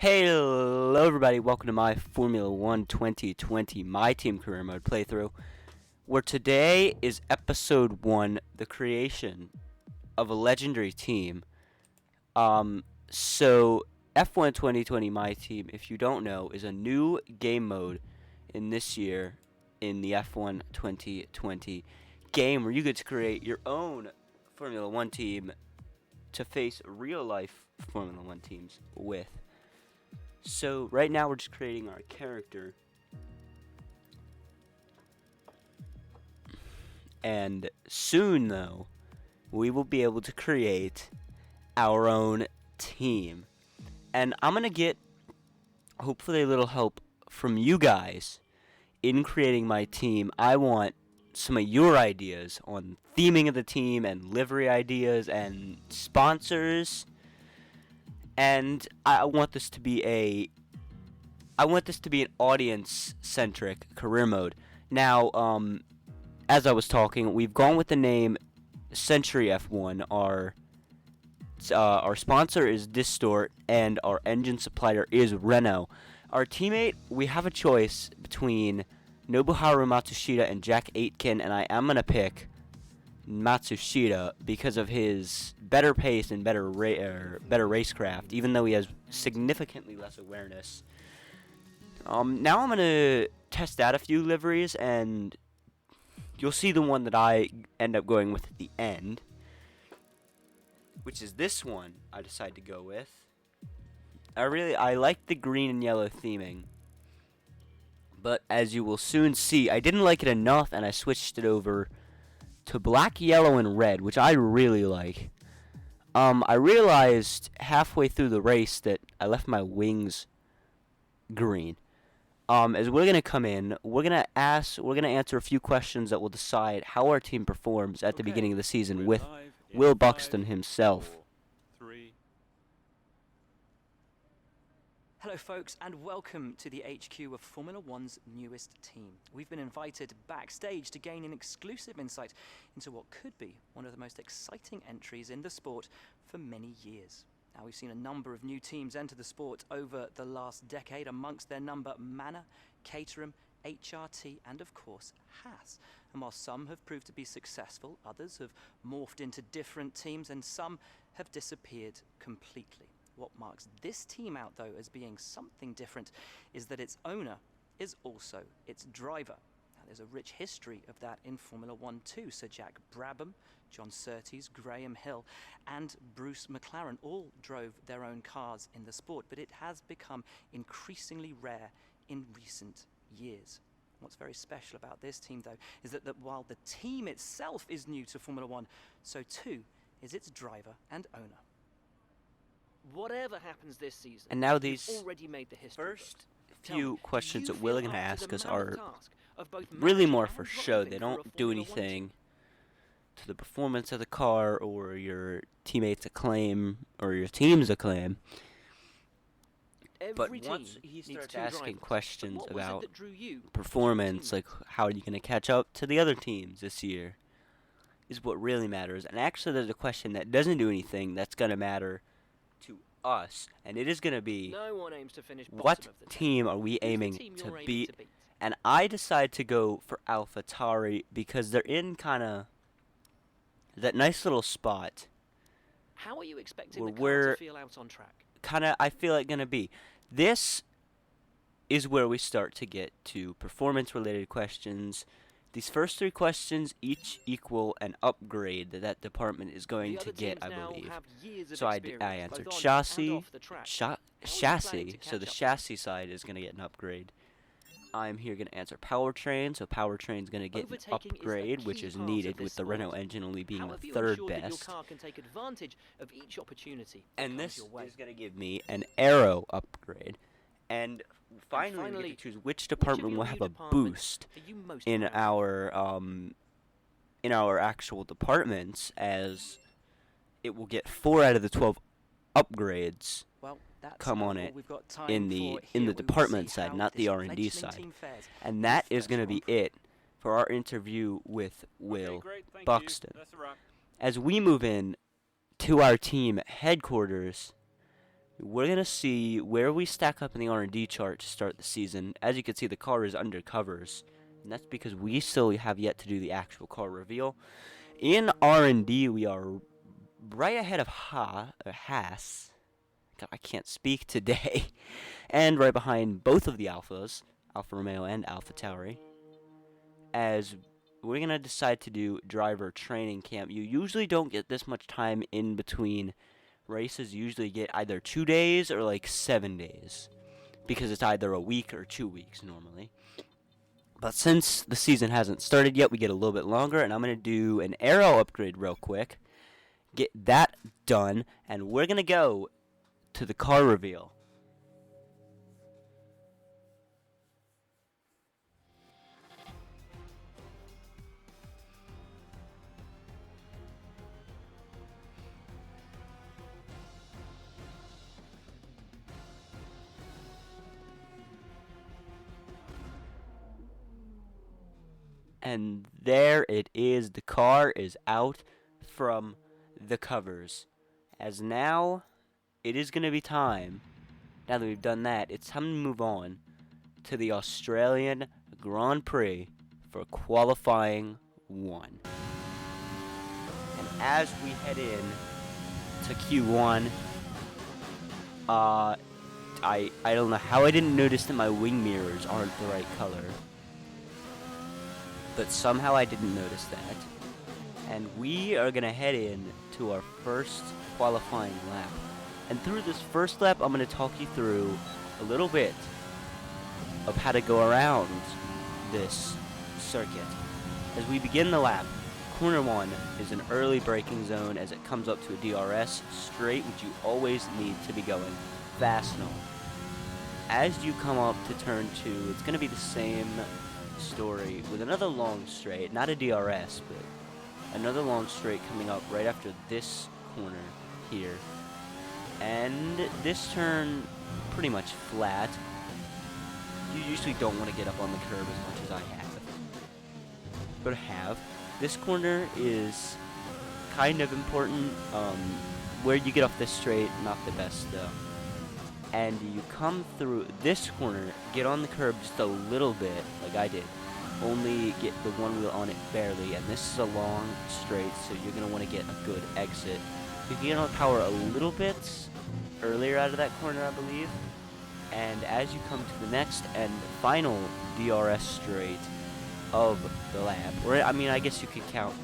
Hello everybody, welcome to my Formula 1 2020 My Team Career Mode playthrough, where today is episode 1, the creation of a legendary team. So F1 2020 My Team, if you don't know, is a new game mode in this year in the F1 2020 game where you get to create your own Formula 1 team to face real life Formula 1 teams with. So right now we're just creating our character, and soon though we will be able to create our own team, and I'm gonna get hopefully a little help from you guys in creating my team. I want some of your ideas on theming of the team and livery ideas and sponsors. And I want this to be an audience-centric career mode. Now, as I was talking, we've gone with the name Century F1. Our sponsor is Distort, and our engine supplier is Renault. Our teammate, we have a choice between Nobuharu Matsushita and Jack Aitken, and I am gonna pick Matsushita because of his better pace and better racecraft, even though he has significantly less awareness. Now I'm gonna test out a few liveries, and you'll see the one that I end up going with at the end, which is this one I decided to go with. I like the green and yellow theming, but as you will soon see, I didn't like it enough, and I switched it over to black, yellow, and red, which I really like. I realized halfway through the race that I left my wings green. As we're gonna come in, we're gonna answer a few questions that will decide how our team performs at the beginning of the season with Will Buxton himself. Hello folks, and welcome to the HQ of Formula One's newest team. We've been invited backstage to gain an exclusive insight into what could be one of the most exciting entries in the sport for many years. Now, we've seen a number of new teams enter the sport over the last decade, amongst their number Manor, Caterham, HRT, and of course Haas. And while some have proved to be successful, others have morphed into different teams, and some have disappeared completely. What marks this team out, though, as being something different is that its owner is also its driver. Now, there's a rich history of that in Formula 1 too. Sir Jack Brabham, John Surtees, Graham Hill, and Bruce McLaren all drove their own cars in the sport, but it has become increasingly rare in recent years. What's very special about this team, though, is that while the team itself is new to Formula 1, so too is its driver and owner. Whatever happens this season, And now these already made the history first book. few questions that Will is gonna ask us are both really managing more and for show. They driving for a don't do Formula 1 anything to the performance of the car or your teammates' acclaim or your team's acclaim. team. But Every once team he needs starts two asking drivers. questions But what was it about that drew you to performance, your like how are you going to catch up to the other teams this year, is what really matters. And actually, there's a question that doesn't do anything that's going to matter to us, and it is going to be, No one aims to finish bottom what of the team are we Who's the aiming team to you're aiming beat? to beat? And I decided to go for AlphaTauri because they're in kind of that nice little spot How are you expecting where the car we're to feel out on track? I feel like going to be. This is where we start to get to performance-related questions. These first 3 questions each equal an upgrade that department is going The to other get, teams I now believe. have years of So I experience, answered both on and chassis, off the track. How are you planning chassis, to so the catch up? chassis side is going to get an upgrade. I'm here going to answer powertrain, so powertrain's going to get an Overtaking is a upgrade, which key is part of needed this with the sport. Renault engine only being How the have you 3rd ensured that your best. car can take advantage of each opportunity that And comes this your way? is going to give me an aero upgrade. And finally, we finally, get to choose which Which of department your will new have a departments boost are you most in proud of? our actual departments, as it will get 4 out of the 12 upgrades Well, that's come on all it we've got time in for the here. We will department see side, how not the this R&D fledgling side. team fares in And that the is going to first be Grand it for our interview with Will Great, thank Buxton. You. That's a wrap. As we move in to our team headquarters, we're going to see where we stack up in the R&D chart to start the season. As you can see, the car is under covers, and that's because we still have yet to do the actual car reveal. In R&D, we are right ahead of Haas. God, I can't speak today. And right behind both of the Alphas, Alfa Romeo and Alpha Tauri, as we're going to decide to do driver training camp. You usually don't get this much time in between races. You usually get either 2 days or like 7 days, because it's either a week or 2 weeks normally. But since the season hasn't started yet, we get a little bit longer, and I'm going to do an aero upgrade real quick, get that done, and we're going to go to the car reveal. And there it is. The car is out from the covers. As now, it is going to be time, now that we've done that, it's time to move on to the Australian Grand Prix for qualifying 1. And as we head in to Q1, I don't know how I didn't notice that my wing mirrors aren't the right color. But somehow I didn't notice that. And we are going to head in to our first qualifying lap. And through this first lap, I'm going to talk you through a little bit of how to go around this circuit. As we begin the lap, corner 1 is an early braking zone as it comes up to a DRS straight, which you always need to be going fast and all. As you come up to turn 2, it's going to be the same story with another long straight, not a DRS, but another long straight coming up right after this corner here. And this turn, pretty much flat. You usually don't want to get up on the curb as much as I have. But this corner is kind of important. Where you get off this straight, not the best though. And you come through this corner, get on the curb just a little bit, like I did. Only get the one wheel on it barely, and this is a long straight, so you're going to want to get a good exit. You can get on power a little bit earlier out of that corner, I believe. And as you come to the next and final DRS straight of the lap, or I mean, I guess you could count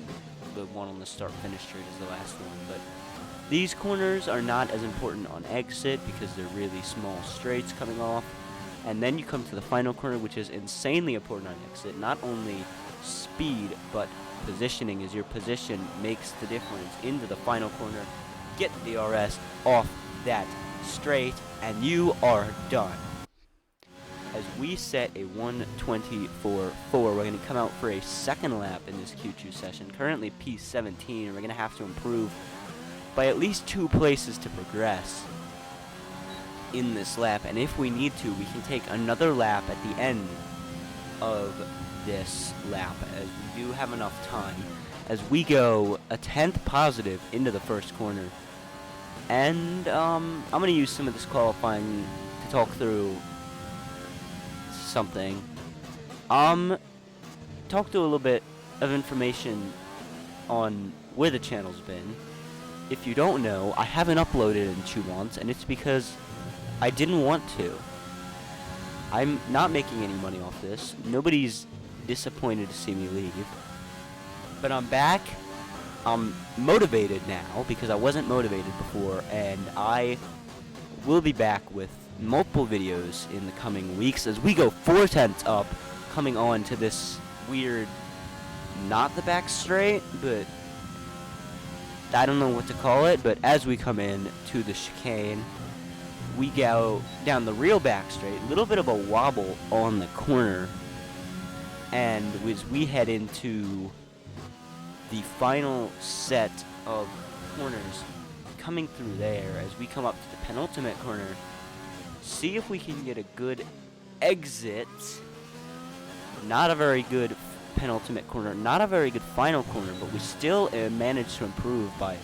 the one on the start-finish straight as the last one, but these corners are not as important on exit because they're really small straights coming off. And then you come to the final corner, which is insanely important on exit. Not only speed, but positioning, as your position makes the difference into the final corner. Get the DRS off that straight, and you are done. As we set a 1:24.4, we're going to come out for a second lap in this Q2 session. Currently P17, and we're going to have to improve by at least 2 places to progress in this lap, and if we need to, we can take another lap at the end of this lap, as we do have enough time, as we go a 10th positive into the first corner. And I'm going to use some of this qualifying to talk through something. Talk through a little bit of information on where the channel's been. If you don't know, I haven't uploaded in 2 months, and it's because I didn't want to. I'm not making any money off this. Nobody's disappointed to see me leave. But I'm back. I'm motivated now because I wasn't motivated before, and I will be back with multiple videos in the coming weeks as we go 4/10 up, coming on to this weird, not the back straight, but I don't know what to call it, but as we come in to the chicane, we go down the real back straight, a little bit of a wobble on the corner, and as we head into the final set of corners coming through there, as we come up to the penultimate corner, see if we can get a good exit. Not a very good penultimate corner, not a very good final corner, but we still managed to improve by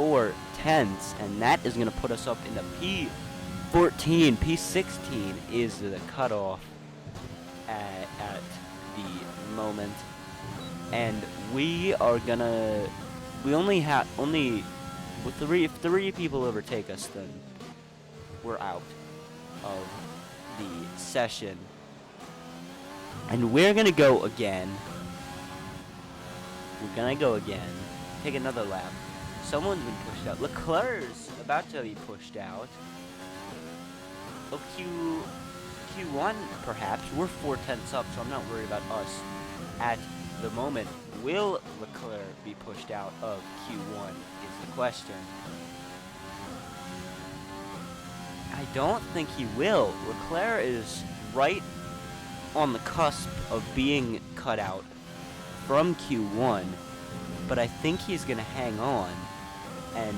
4 tenths, and that is going to put us up into P14. P16 is the cutoff at the moment, and we are gonna. We with if 3 people overtake us, then we're out of the session. And we're gonna go again. Take another lap. Someone's been pushed out. Leclerc's about to be pushed out. Oh, Q1 perhaps. We're 4 tenths up, so I'm not worried about us at the moment. Will Leclerc be pushed out of Q1 is the question. I don't think he will. Leclerc is right on the cusp of being cut out from Q1, but I think he's going to hang on and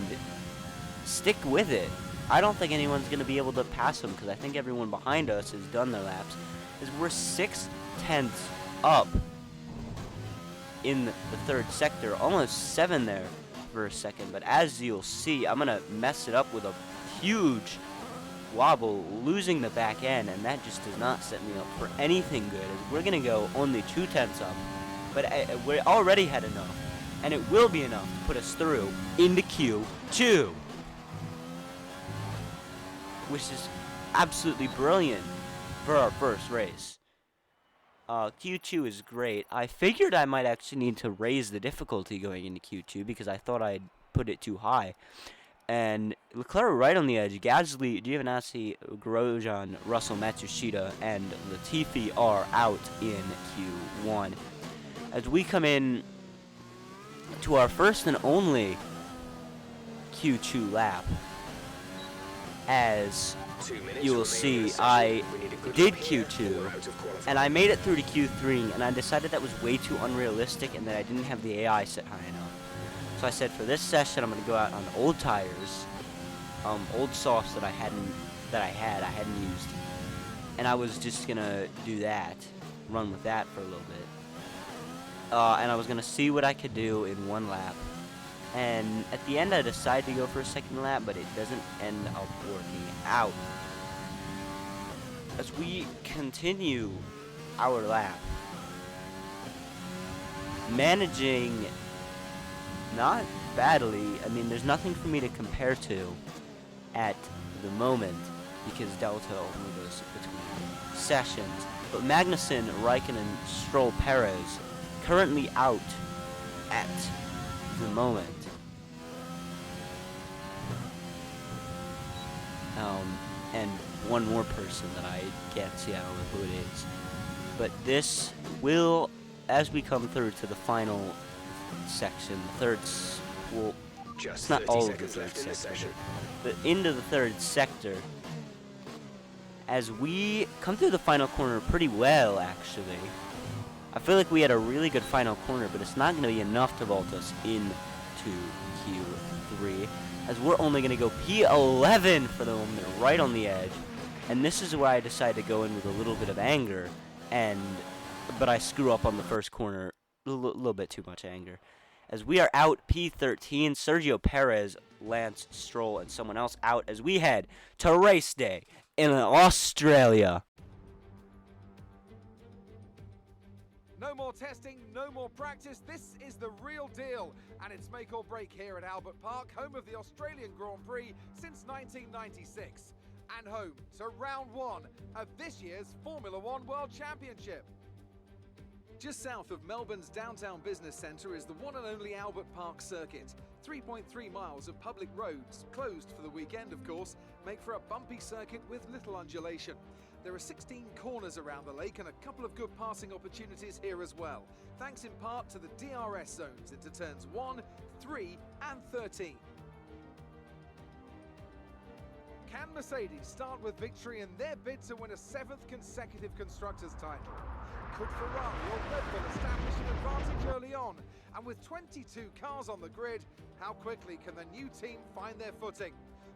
stick with it. I don't think anyone's going to be able to pass him because I think everyone behind us has done their laps. As we're 6 tenths up in the 3rd sector, almost 7 there for a second, but as you'll see, I'm going to mess it up with a huge wobble, losing the back end, and that just does not set me up for anything good, as we're going to go only 2 tenths up, but we already had enough, and it will be enough to put us through into Q2, which is absolutely brilliant for our first race. Q2 is great. I figured I might actually need to raise the difficulty going into Q2 because I thought I'd put it too high. And Leclerc right on the edge. Gasly, Giovinazzi, Grosjean, Russell, Matsushita, and Latifi are out in Q1. As we come in to our first and only Q2 lap, as you will see, I did Q2, and I made it through to Q3, and I decided that was way too unrealistic and that I didn't have the AI set high enough. So I said for this session I'm going to go out on old tires, old softs that I hadn't used, and I was just going to do that, run with that for a little bit, and I was going to see what I could do in 1 lap. And at the end I decided to go for a 2nd lap, but it doesn't end up working out. As we continue our lap, managing not badly. I mean, there's nothing for me to compare to at the moment because Delta only goes between sessions. But Magnussen, Raikkonen, Stroll, Perez currently out at the moment. And one more person that I can't see, I don't know who it is. But this will, as we come through to the final section, the third, well, it's not all of the third sector, but into the 3rd sector, as we come through the final corner pretty well, actually. I feel like we had a really good final corner, but it's not going to be enough to vault us into Q3, as we're only going to go P11 for the moment, right on the edge. And this is where I decided to go in with a little bit of anger, but I screw up on the first corner, a little bit too much anger. As we are out P13, Sergio Perez, Lance Stroll, and someone else out as we head to race day in Australia. No more testing, no more practice. This is the real deal, and it's make or break here at Albert Park, home of the Australian Grand Prix since 1996, and home to round 1 of this year's Formula One World Championship. Just south of Melbourne's downtown business centre is the one and only Albert Park circuit. 3.3 miles of public roads, closed for the weekend of course, make for a bumpy circuit with little undulation. There are 16 corners around the lake and a couple of good passing opportunities here as well, thanks in part to the DRS zones into turns 1, 3 and 13. Can Mercedes start with victory in their bid to win a 7th consecutive Constructors' title? Could Ferrari or Red Bull establish an advantage early on? And with 22 cars on the grid, how quickly can the new team find their footing?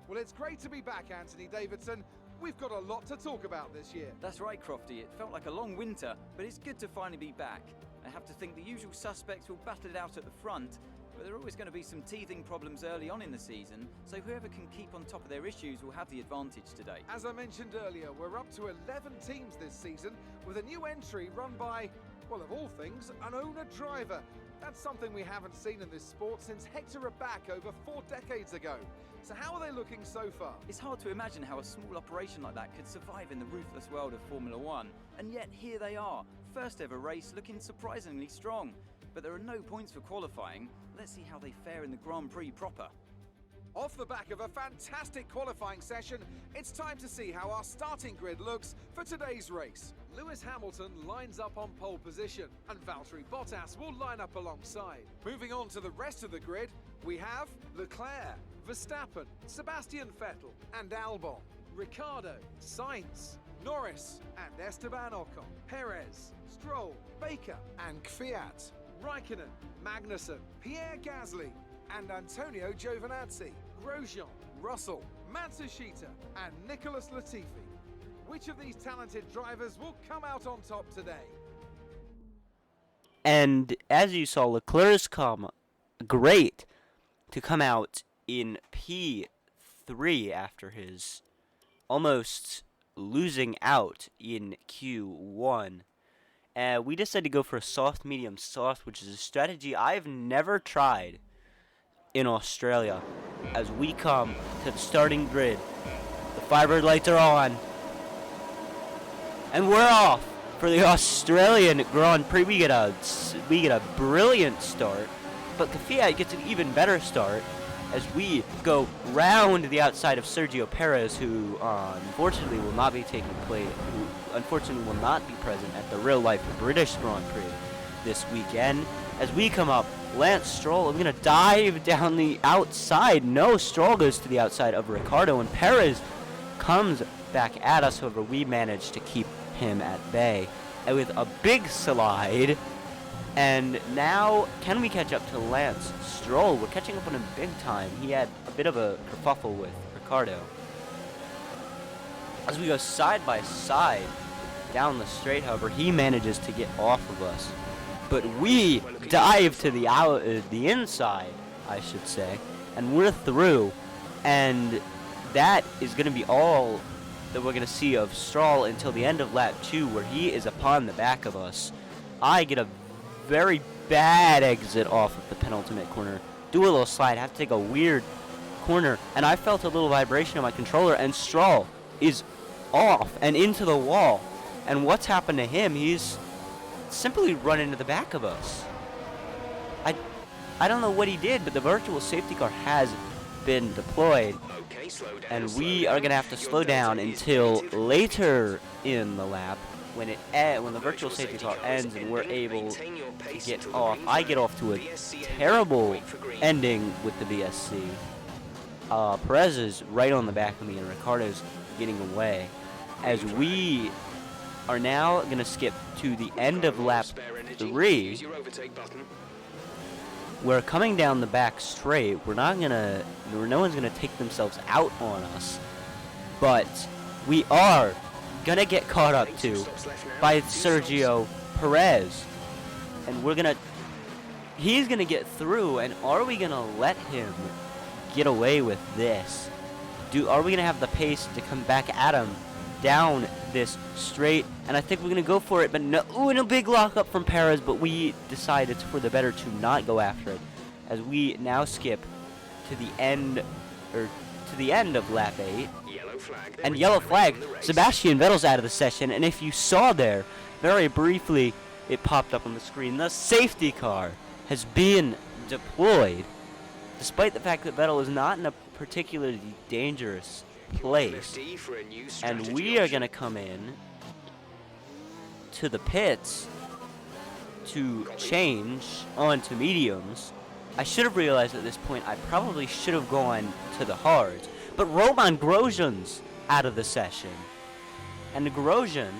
Well, it's great to be back, Anthony Davidson. We've got a lot to talk about this year. That's right, Crofty. It felt like a long winter, but it's good to finally be back. I have to think the usual suspects will battle it out at the front, But there are always going to be some teething problems early on in the season, so whoever can keep on top of their issues will have the advantage today. As I mentioned earlier, we're up to 11 teams this season with a new entry run by, well, of all things, an owner-driver. That's something we haven't seen in this sport since Hector Raback over 4 decades ago. So how are they looking so far? It's hard to imagine how a small operation like that could survive in the ruthless world of Formula One. And yet here they are, first ever race, looking surprisingly strong. But there are no points for qualifying. Let's see how they fare in the Grand Prix proper. Off the back of a fantastic qualifying session, it's time to see how our starting grid looks for today's race. Lewis Hamilton lines up on pole position, and Valtteri Bottas will line up alongside. Moving on to the rest of the grid, we have Leclerc, Verstappen, Sebastian Vettel and Albon, Ricciardo, Sainz, Norris and Esteban Ocon, Perez, Stroll, Baker and Kvyat, Raikkonen, Magnussen, Pierre Gasly and Antonio Giovinazzi, Grosjean, Russell, Matsushita and Nicholas Latifi. Which of these talented drivers will come out on top today? And as you saw, Leclerc's come great to come out in P3 after his almost losing out in Q1. We decided to go for a soft, medium, soft, which is a strategy I've never tried in Australia. As we come to the starting grid, the Firebird lights are on, and we're off for the Australian Grand Prix. We get a brilliant start, but Kvyat gets an even better start as we go round the outside of Sergio Perez, who unfortunately will not be present at the real-life British Grand Prix this weekend. As we come up, Lance Stroll, I'm going to dive down the outside. No, Stroll goes to the outside of Ricciardo, and Perez comes back at us. However, we managed to keep him at bay with a big slide. And now, can we catch up to Lance Stroll? We're catching up on him big time. He had a bit of a kerfuffle with Ricciardo. As we go side by side down the straight, however, he manages to get off of us. But we dive to the inside, I should say, and we're through. And that is going to be all that we're going to see of Stroll until the end of lap 2, where he is upon the back of us. I get a very bad exit off of the penultimate corner, do a little slide, have to take a weird corner, and I felt a little vibration on my controller, and Stroll is off and into the wall. And what's happened to him? He's simply run into the back of us. I don't know what he did, but the virtual safety car has been deployed, and we are going to have to slow down until later in the lap when the virtual safety car ends and we're able to get off. I get off to a terrible ending with the VSC. Perez is right on the back of me, and Ricciardo's getting away. As we are now going to skip to the end of lap 3. We're coming down the back straight. No one's going to take themselves out on us. But we are going to get caught up to by Sergio Perez. And he's going to get through, and are we going to let him get away with this? Are we going to have the pace to come back at him down this straight? And I think we're going to go for it, but no. Ooh, and a big lockup from Perez, but we decide it's for the better to not go after it, as we now skip to the end of lap 8. Yellow flag. Sebastian Vettel's out of the session, and if you saw there, very briefly, it popped up on the screen. The safety car has been deployed, despite the fact that Vettel is not in a particularly dangerous place. And we are going to come in to the pits to change onto mediums. I should have realized at this point I probably should have gone to the hards. But Roman Grosjean's out of the session. And Grosjean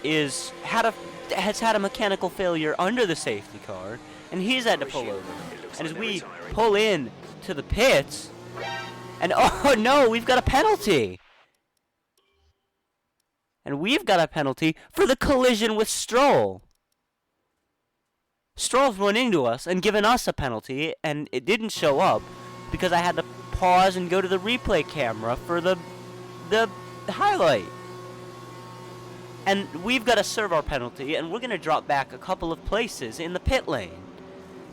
has had a mechanical failure under the safety car, and he's had to pull over. And as we pull in to the pits, and oh no, we've got a penalty! And we've got a penalty for the collision with Stroll. Stroll's run into us and given us a penalty, and it didn't show up because I had to pause and go to the replay camera for the highlight. And we've got to serve our penalty, and we're going to drop back a couple of places in the pit lane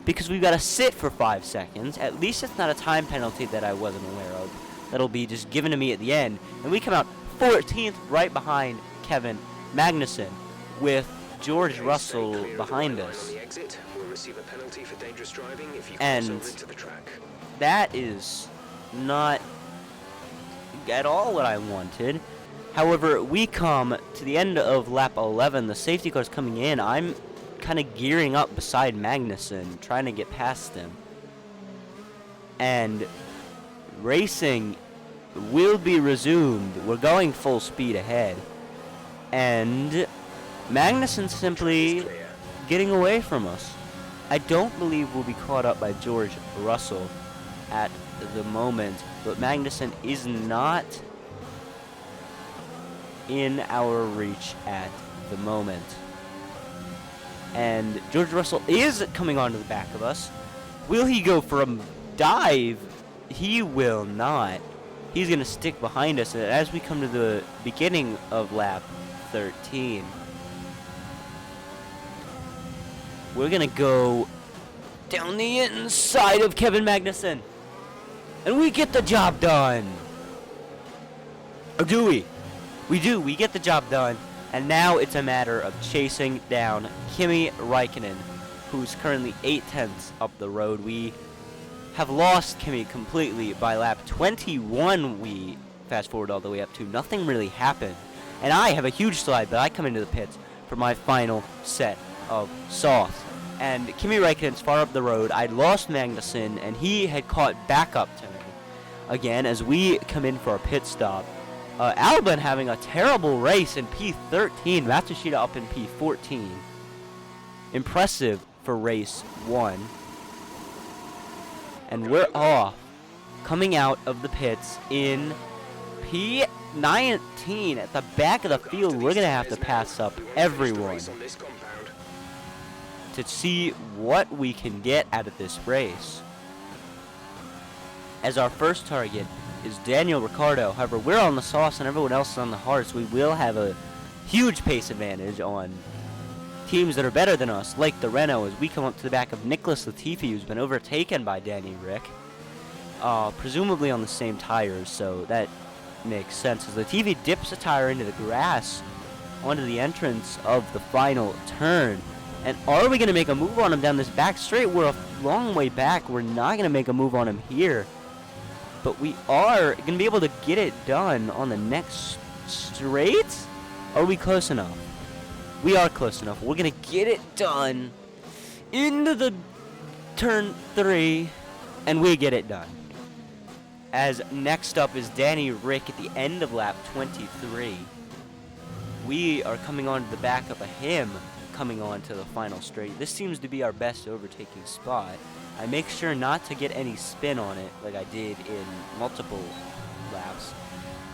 because we've got to sit for 5 seconds. At least it's not a time penalty that I wasn't aware of. That'll be just given to me at the end. And we come out 14th right behind Kevin Magnussen with George Russell behind us. And that is not at all what I wanted. However, we come to the end of lap 11. The safety car's coming in. I'm kind of gearing up beside Magnussen, trying to get past him. And racing will be resumed. We're going full speed ahead. And Magnussen simply getting away from us. I don't believe we'll be caught up by George Russell at the moment, but Magnussen is not in our reach at the moment. And George Russell is coming onto the back of us. Will he go for a dive? He will not. He's going to stick behind us, and as we come to the beginning of lap 13, we're going to go down the inside of Kevin Magnussen. And we get the job done. Or do we? We do. We get the job done. And now it's a matter of chasing down Kimi Räikkönen, who's currently 8/10 up the road. We have lost Kimi completely by lap 21. We fast forward all the way up to nothing really happened. And I have a huge slide, but I come into the pits for my final set of sauce. And Kimi Räikkönen's far up the road. I'd lost Magnussen, and he had caught back up to me again as we come in for a pit stop. Albon having a terrible race in P13. Matsushita up in P14. Impressive for race 1. And we're off, coming out of the pits in P19 at the back of the field. We're going to have to pass up everyone to see what we can get out of this race. As our first target is Daniel Ricciardo. However, we're on the sauce and everyone else is on the hard, so we will have a huge pace advantage on teams that are better than us, like the Renault, as we come up to the back of Nicholas Latifi, who's been overtaken by Danny Rick, presumably on the same tires, so that makes sense, as Latifi dips a tire into the grass onto the entrance of the final turn. And are we going to make a move on him down this back straight? We're a long way back. We're not going to make a move on him here. But we are going to be able to get it done on the next straight? Are we close enough? We are close enough. We're going to get it done into the turn 3, and we get it done. As next up is Danny Rick at the end of lap 23. We are coming on to the back of him, coming on to the final straight. This seems to be our best overtaking spot. I make sure not to get any spin on it like I did in multiple laps.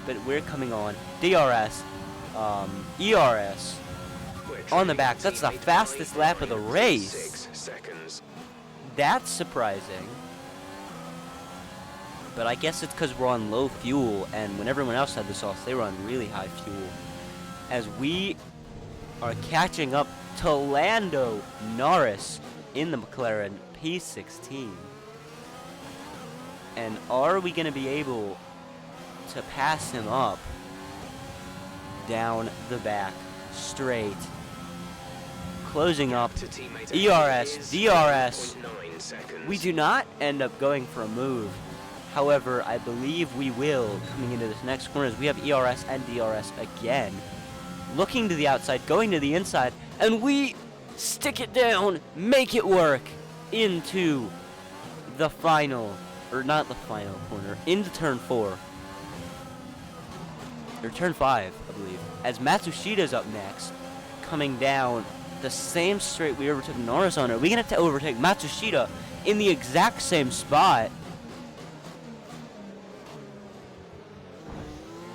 But we're coming on DRS, ERS on the back. That's the fastest lap of the race. That's surprising. But I guess it's because we're on low fuel, and when everyone else had the sauce, they were on really high fuel. As we are catching up to Lando Norris in the McLaren P16. And are we going to be able to pass him up down the back straight? Closing up ERS, DRS. We do not end up going for a move. However, I believe we will coming into this next corner as we have ERS and DRS again. Looking to the outside, going to the inside, and we stick it down, make it work into the final, or not the final corner, into turn 4. Or turn 5, I believe. As Matsushita's up next, coming down the same straight we overtook Norris on. Are we going to overtake Matsushita in the exact same spot?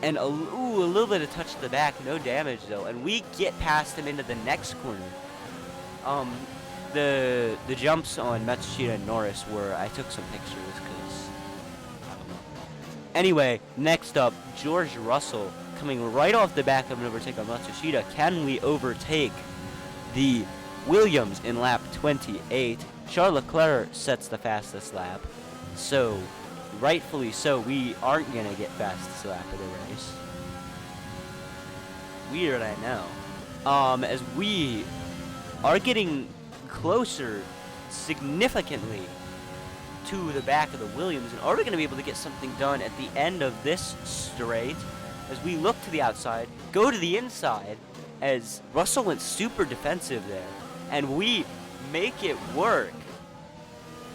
And a little bit of touch to the back, no damage though. And we get past him into the next corner. the jumps on Matsushita and Norris were, I took some pictures because I don't know. Anyway, next up, George Russell coming right off the back of an overtake on Matsushita. Can we overtake the Williams in lap 28? Charles Leclerc sets the fastest lap, so rightfully so, we aren't gonna get fastest lap of the race. Weird, I know. As we are getting closer significantly to the back of the Williams, and are we going to be able to get something done at the end of this straight? As we look to the outside, go to the inside, as Russell went super defensive there, and we make it work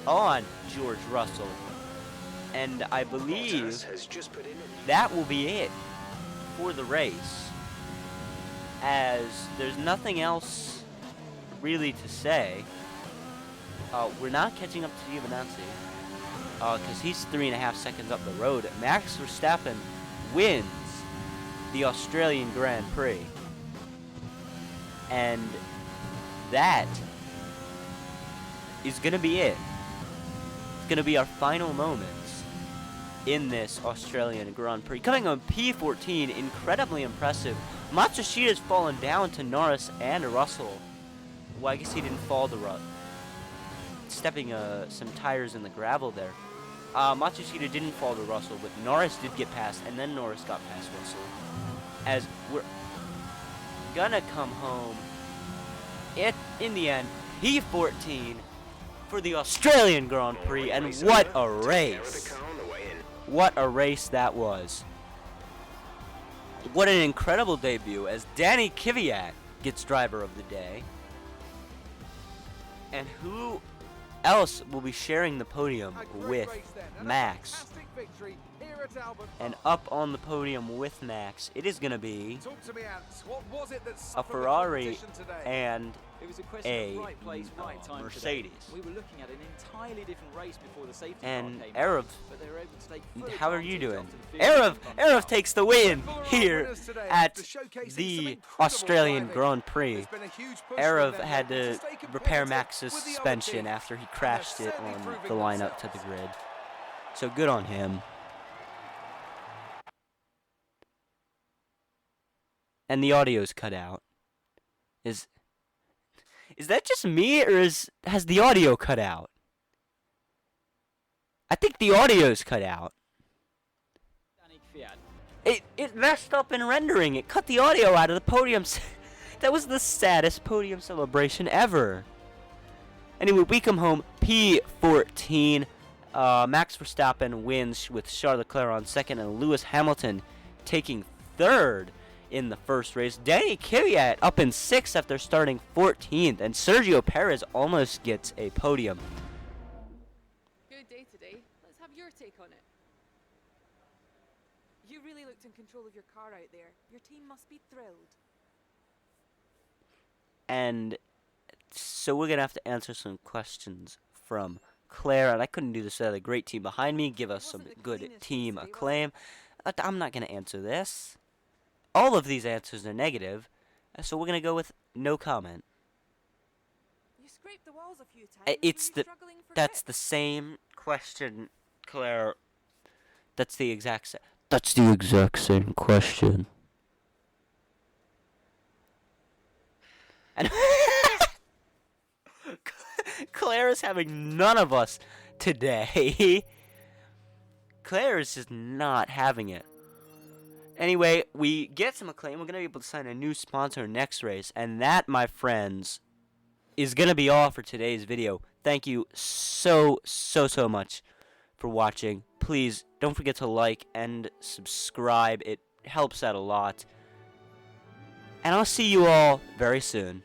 on George Russell. And I believe that will be it for the race, as there's nothing else really to say. We're not catching up to Giovinazzi, because he's 3.5 seconds up the road. Max Verstappen wins the Australian Grand Prix, and that is going to be it. It's going to be our final moments in this Australian Grand Prix. Coming on P14, incredibly impressive. Matsushita's fallen down to Norris and Russell. Well, I guess he didn't fall to Russell. Stepping some tires in the gravel there. Matsushita didn't fall to Russell, but Norris did get past, and then Norris got past Russell. As we're gonna come home in the end, P14 for the Australian Grand Prix, and what a race! What a race that was. What an incredible debut, as Danny Kvyat gets driver of the day. And who else will be sharing the podium with Max? And up on the podium with Max, it is going to be a Ferrari and It was a question a of right place, right time Mercedes. today. We were looking at an entirely different race before the safety And car came Arab, out, but they were able to take full how are you advantage doing? after the field Arab bumped takes the win here at the the Australian Grand Prix. Arab had to repair Max's suspension after he crashed it on the lineup to the grid. So good on him. And the audio's cut out. Is that just me, or has the audio cut out? I think the audio's cut out. Danny Kvyat. It messed up in rendering. It cut the audio out of the podium. That was the saddest podium celebration ever. Anyway, we come home P14. Max Verstappen wins with Charles Leclerc on second, and Lewis Hamilton taking third in the first race. Danny Kvyat up in 6th after starting 14th, and Sergio Perez almost gets a podium. Good day today. Let's have your take on it. You really looked in control of your car out there. Your team must be thrilled. And so we're going to have to answer some questions from Claire, and I couldn't do this without a great team behind me. Give us some good team acclaim. I'm not going to answer this. All of these answers are negative, so we're going to go with no comment. You scraped the walls a few times. That's the same question, Claire. That's the exact same question. And Claire is having none of us today. Claire is just not having it. Anyway, we get some acclaim. We're going to be able to sign a new sponsor next race. And that, my friends, is going to be all for today's video. Thank you so much for watching. Please don't forget to like and subscribe. It helps out a lot. And I'll see you all very soon.